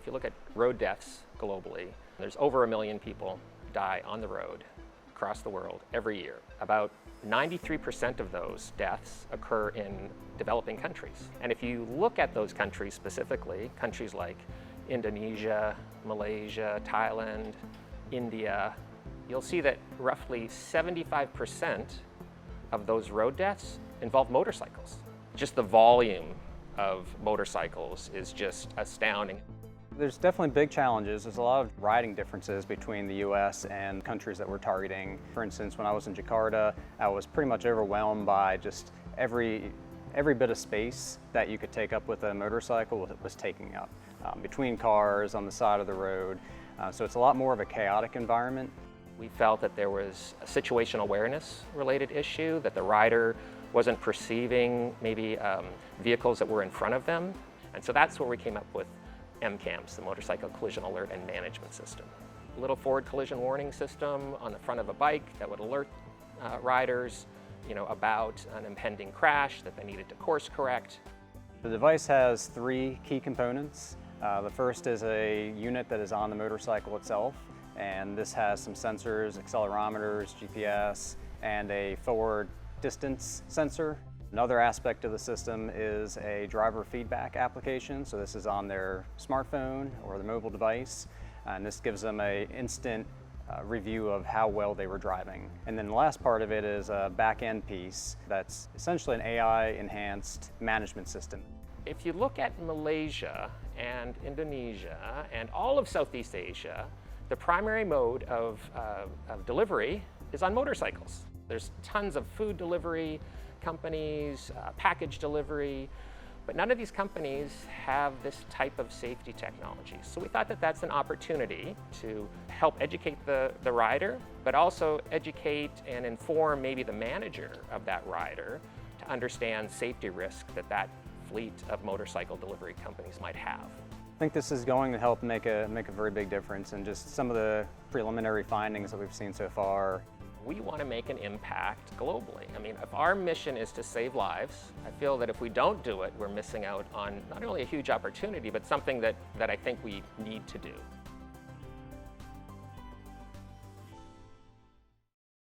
If you look at road deaths globally, there's over 1 million people die on the road across the world every year. About 93% of those deaths occur in developing countries. And if you look at those countries specifically, countries like Indonesia, Malaysia, Thailand, India, you'll see that roughly 75% of those road deaths involve motorcycles. Just the volume of motorcycles is just astounding. There's definitely big challenges. There's a lot of riding differences between the US and countries that we're targeting. For instance, when I was in Jakarta, I was pretty much overwhelmed by just every bit of space that you could take up with a motorcycle was taking up, between cars, on the side of the road. So it's a lot more of a chaotic environment. We felt that there was a situational awareness related issue, that the rider wasn't perceiving maybe vehicles that were in front of them. And so that's where we came up with MCAMS, the Motorcycle Collision Alert and Management System. A little forward collision warning system on the front of a bike that would alert riders about an impending crash that they needed to course correct. The device has 3 key components. The first is a unit that is on the motorcycle itself, and this has some sensors, accelerometers, GPS, and a forward distance sensor. Another aspect of the system is a driver feedback application. So this is on their smartphone or the mobile device, and this gives them an instant review of how well they were driving. And then the last part of it is a back-end piece that's essentially an AI-enhanced management system. If you look at Malaysia and Indonesia and all of Southeast Asia, the primary mode of delivery is on motorcycles. There's tons of food delivery companies, package delivery, but none of these companies have this type of safety technology. So we thought that that's an opportunity to help educate the rider, but also educate and inform maybe the manager of that rider to understand safety risk that fleet of motorcycle delivery companies might have. I think this is going to help make a very big difference in just some of the preliminary findings that we've seen so far. We want to make an impact globally. I mean, if our mission is to save lives, I feel that if we don't do it, we're missing out on not only a huge opportunity, but something that I think we need to do.